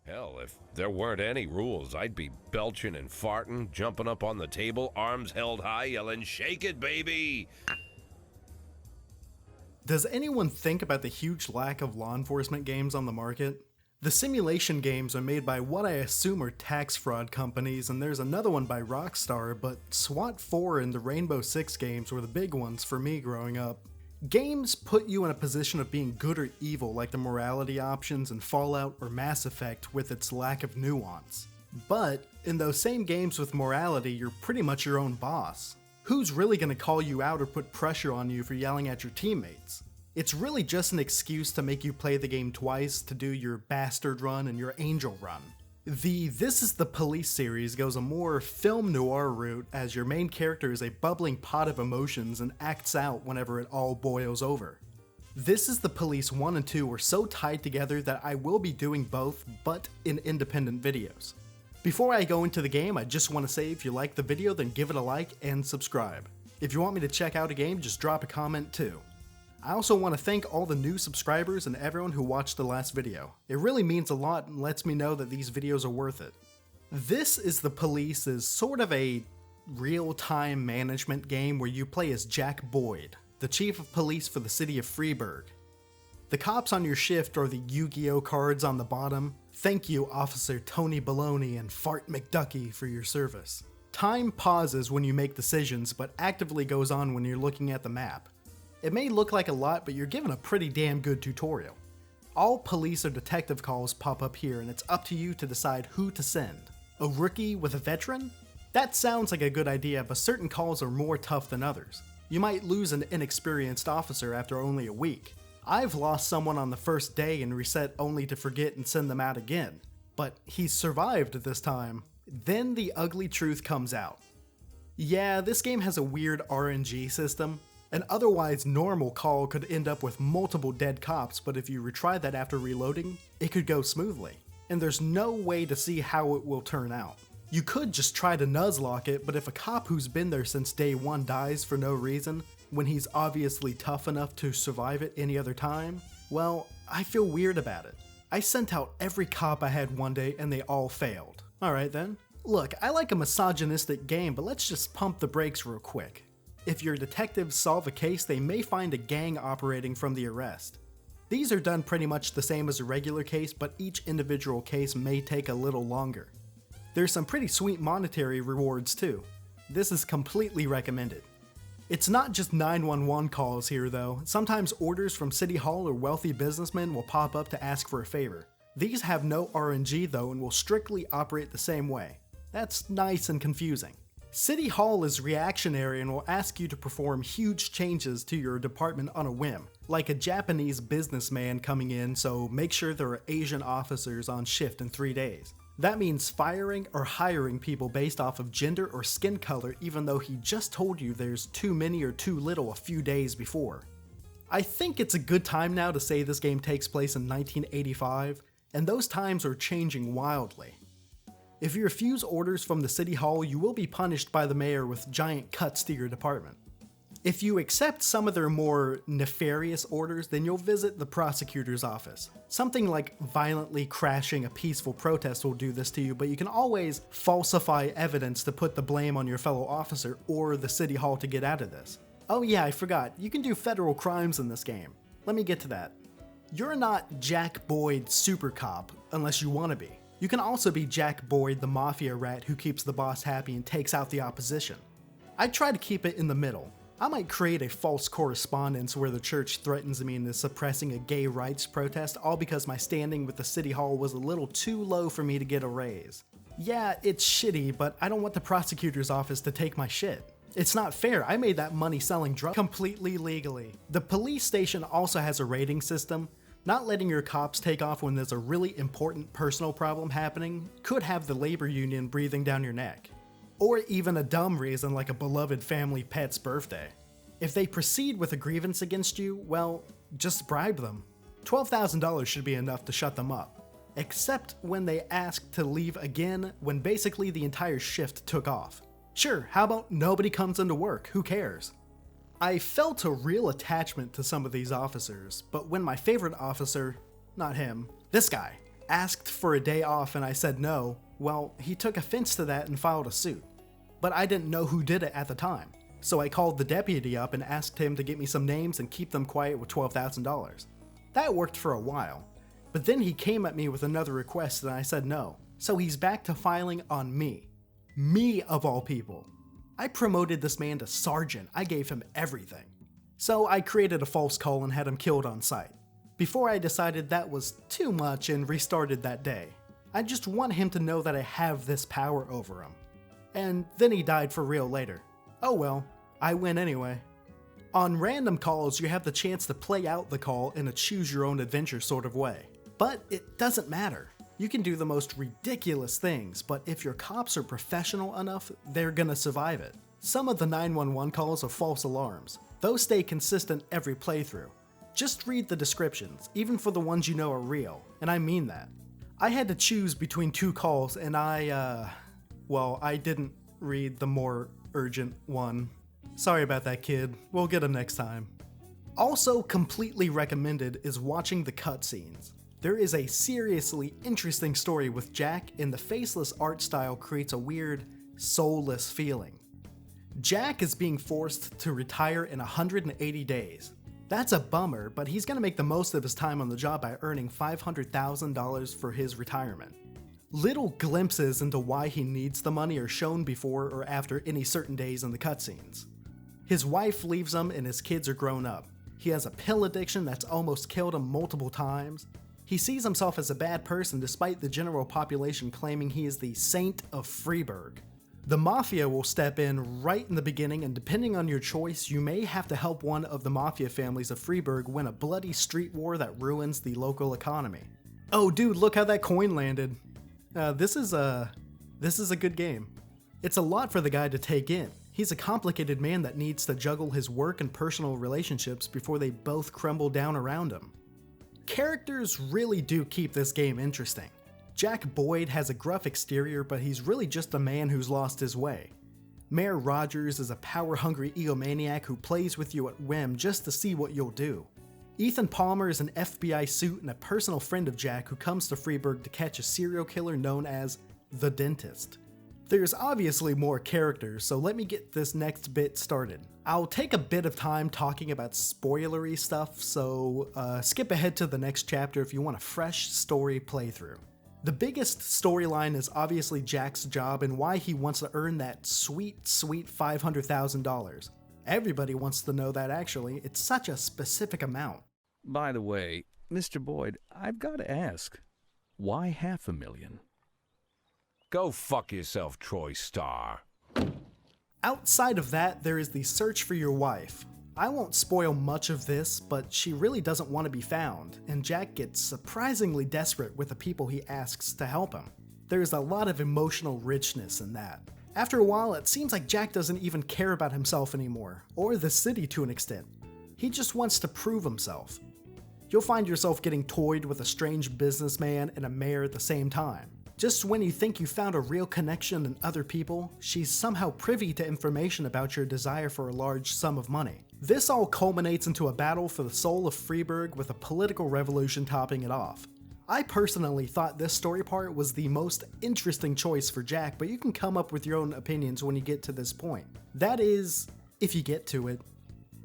Hell, if there weren't any rules, I'd be belching and farting, jumping up on the table, arms held high, yelling, "Shake it, baby!" Does anyone think about the huge lack of law enforcement games on the market? The simulation games are made by what I assume are tax fraud companies, and there's another one by Rockstar, but SWAT 4 and the Rainbow Six games were the big ones for me growing up. Games put you in a position of being good or evil, like the morality options in Fallout or Mass Effect with its lack of nuance. But in those same games with morality, you're pretty much your own boss. Who's really going to call you out or put pressure on you for yelling at your teammates? It's really just an excuse to make you play the game twice to do your Bastard run and your Angel run. The This Is the Police series goes a more film noir route, as your main character is a bubbling pot of emotions and acts out whenever it all boils over. This Is the Police 1 and 2 are so tied together that I will be doing both, but in independent videos. Before I go into the game, I just want to say if you like the video, then give it a like and subscribe. If you want me to check out a game, just drop a comment too. I also want to thank all the new subscribers and everyone who watched the last video. It really means a lot and lets me know that these videos are worth it. This Is the Police is sort of a real-time management game where you play as Jack Boyd, the chief of police for the city of Freeburg. The cops on your shift are the Yu-Gi-Oh cards on the bottom. Thank you, Officer Tony Baloney and Fart McDucky, for your service. Time pauses when you make decisions, but actively goes on when you're looking at the map. It may look like a lot, but you're given a pretty damn good tutorial. All police or detective calls pop up here, and it's up to you to decide who to send. A rookie with a veteran? That sounds like a good idea, but certain calls are more tough than others. You might lose an inexperienced officer after only a week. I've lost someone on the first day and reset only to forget and send them out again. But he's survived this time. Then the ugly truth comes out. Yeah, this game has a weird RNG system. An otherwise normal call could end up with multiple dead cops, but if you retry that after reloading, it could go smoothly. And there's no way to see how it will turn out. You could just try to nuzlocke it, but if a cop who's been there since day one dies for no reason, when he's obviously tough enough to survive it any other time, well, I feel weird about it. I sent out every cop I had one day and they all failed. Alright then. Look, I like a misogynistic game, but let's just pump the brakes real quick. If your detectives solve a case, they may find a gang operating from the arrest. These are done pretty much the same as a regular case, but each individual case may take a little longer. There's some pretty sweet monetary rewards too. This is completely recommended. It's not just 911 calls here though. Sometimes orders from City Hall or wealthy businessmen will pop up to ask for a favor. These have no RNG though and will strictly operate the same way. That's nice and confusing. City Hall is reactionary and will ask you to perform huge changes to your department on a whim, like a Japanese businessman coming in, so make sure there are Asian officers on shift in 3 days. That means firing or hiring people based off of gender or skin color even though he just told you there's too many or too little a few days before. I think it's a good time now to say this game takes place in 1985, and those times are changing wildly. If you refuse orders from the City Hall, you will be punished by the mayor with giant cuts to your department. If you accept some of their more nefarious orders, then you'll visit the prosecutor's office. Something like violently crashing a peaceful protest will do this to you, but you can always falsify evidence to put the blame on your fellow officer or the City Hall to get out of this. Oh yeah, I forgot, you can do federal crimes in this game. Let me get to that. You're not Jack Boyd Super Cop unless you want to be. You can also be Jack Boyd the mafia rat who keeps the boss happy and takes out the opposition. I try to keep it in the middle. I might create a false correspondence where the church threatens me into suppressing a gay rights protest, all because my standing with the City Hall was a little too low for me to get a raise. Yeah, it's shitty, but I don't want the prosecutor's office to take my shit. It's not fair, I made that money selling drugs completely legally. The police station also has a rating system. Not letting your cops take off when there's a really important personal problem happening could have the labor union breathing down your neck. Or even a dumb reason like a beloved family pet's birthday. If they proceed with a grievance against you, well, just bribe them. $12,000 should be enough to shut them up. Except when they ask to leave again when basically the entire shift took off. Sure, how about nobody comes into work, who cares? I felt a real attachment to some of these officers, but when my favorite officer, not him, this guy, asked for a day off and I said no, well, he took offense to that and filed a suit. But I didn't know who did it at the time, so I called the deputy up and asked him to get me some names and keep them quiet with $12,000. That worked for a while, but then he came at me with another request and I said no, so he's back to filing on me. Me of all people. I promoted this man to sergeant, I gave him everything. So I created a false call and had him killed on sight. Before I decided that was too much and restarted that day. I just want him to know that I have this power over him. And then he died for real later. Oh well, I win anyway. On random calls, you have the chance to play out the call in a choose-your-own-adventure sort of way. But it doesn't matter. You can do the most ridiculous things, but if your cops are professional enough, they're gonna survive it. Some of the 911 calls are false alarms. Those stay consistent every playthrough. Just read the descriptions, even for the ones you know are real, and I mean that. I had to choose between two calls and I didn't read the more urgent one. Sorry about that, kid. We'll get them next time. Also completely recommended is watching the cutscenes. There is a seriously interesting story with Jack, and the faceless art style creates a weird, soulless feeling. Jack is being forced to retire in 180 days. That's a bummer, but he's gonna make the most of his time on the job by earning $500,000 for his retirement. Little glimpses into why he needs the money are shown before or after any certain days in the cutscenes. His wife leaves him and his kids are grown up. He has a pill addiction that's almost killed him multiple times. He sees himself as a bad person despite the general population claiming he is the saint of Freeburg. The Mafia will step in right in the beginning, and depending on your choice, you may have to help one of the Mafia families of Freeburg win a bloody street war that ruins the local economy. Oh dude, look how that coin landed. This is a good game. It's a lot for the guy to take in. He's a complicated man that needs to juggle his work and personal relationships before they both crumble down around him. Characters really do keep this game interesting. Jack Boyd has a gruff exterior, but he's really just a man who's lost his way. Mayor Rogers is a power-hungry egomaniac who plays with you at whim just to see what you'll do. Ethan Palmer is an FBI suit and a personal friend of Jack who comes to Freeburg to catch a serial killer known as the Dentist. There's obviously more characters, so let me get this next bit started. I'll take a bit of time talking about spoilery stuff, so skip ahead to the next chapter if you want a fresh story playthrough. The biggest storyline is obviously Jack's job and why he wants to earn that sweet $500,000. Everybody wants to know that actually, it's such a specific amount. By the way, Mr. Boyd, I've got to ask, why $500,000? Go fuck yourself, Troy Starr. Outside of that, there is the search for your wife. I won't spoil much of this, but she really doesn't want to be found, and Jack gets surprisingly desperate with the people he asks to help him. There's a lot of emotional richness in that. After a while, it seems like Jack doesn't even care about himself anymore, or the city to an extent. He just wants to prove himself. You'll find yourself getting toyed with a strange businessman and a mayor at the same time. Just when you think you found a real connection in other people, she's somehow privy to information about your desire for a large sum of money. This all culminates into a battle for the soul of Freeburg with a political revolution topping it off. I personally thought this story part was the most interesting choice for Jack, but you can come up with your own opinions when you get to this point. That is, if you get to it.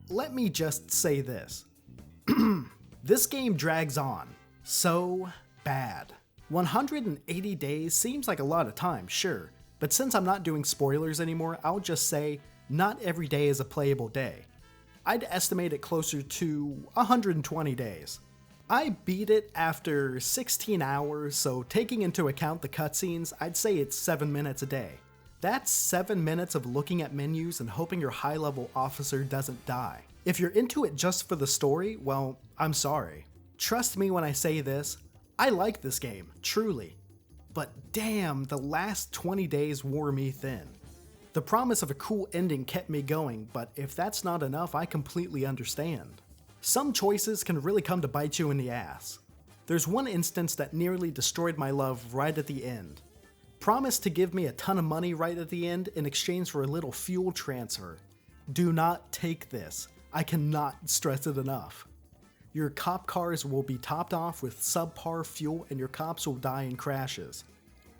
Let me just say this. This game drags on. So bad. 180 days seems like a lot of time, sure, but since I'm not doing spoilers anymore, I'll just say not every day is a playable day. I'd estimate it closer to 120 days. I beat it after 16 hours, so taking into account the cutscenes, I'd say it's 7 minutes a day. That's 7 minutes of looking at menus and hoping your high-level officer doesn't die. If you're into it just for the story, well, I'm sorry. Trust me when I say this, I like this game, truly. But damn, the last 20 days wore me thin. The promise of a cool ending kept me going, but if that's not enough, I completely understand. Some choices can really come to bite you in the ass. There's one instance that nearly destroyed my love right at the end. Promised to give me a ton of money right at the end in exchange for a little fuel transfer. Do not take this. I cannot stress it enough. Your cop cars will be topped off with subpar fuel and your cops will die in crashes.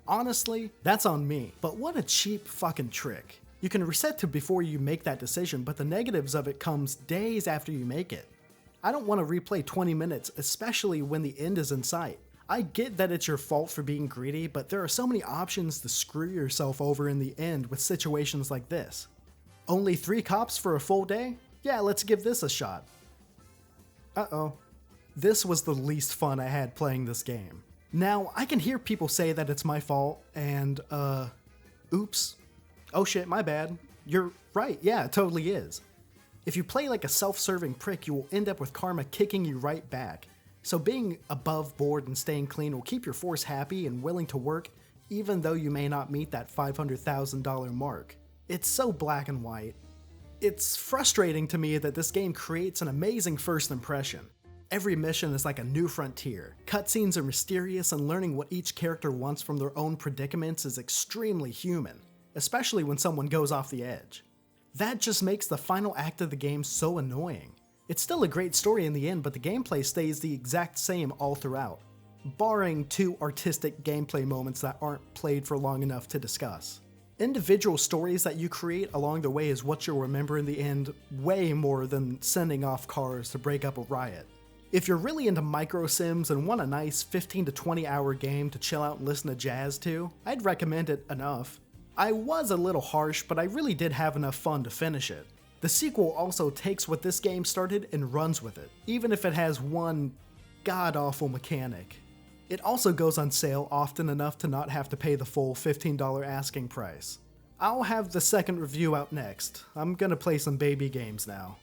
Honestly, that's on me, but what a cheap fucking trick. You can reset to before you make that decision, but the negatives of it comes days after you make it. I don't want to replay 20 minutes, especially when the end is in sight. I get that it's your fault for being greedy, but there are so many options to screw yourself over in the end with situations like this. Only 3 cops for a full day? Yeah, let's give this a shot. Uh-oh. This was the least fun I had playing this game. Now, I can hear people say that it's my fault, and, oops. Oh shit, my bad. You're right, yeah, it totally is. If you play like a self-serving prick, you will end up with karma kicking you right back. So being above board and staying clean will keep your force happy and willing to work, even though you may not meet that $500,000 mark. It's so black and white. It's frustrating to me that this game creates an amazing first impression. Every mission is like a new frontier. Cutscenes are mysterious, and learning what each character wants from their own predicaments is extremely human, especially when someone goes off the edge. That just makes the final act of the game so annoying. It's still a great story in the end, but the gameplay stays the exact same all throughout, barring 2 artistic gameplay moments that aren't played for long enough to discuss. Individual stories that you create along the way is what you'll remember in the end way more than sending off cars to break up a riot. If you're really into micro sims and want a nice 15 to 20 hour game to chill out and listen to jazz to, I'd recommend it enough. I was a little harsh, but I really did have enough fun to finish it. The sequel also takes what this game started and runs with it, even if it has one god-awful mechanic. It also goes on sale often enough to not have to pay the full $15 asking price. I'll have the second review out next. I'm gonna play some baby games now.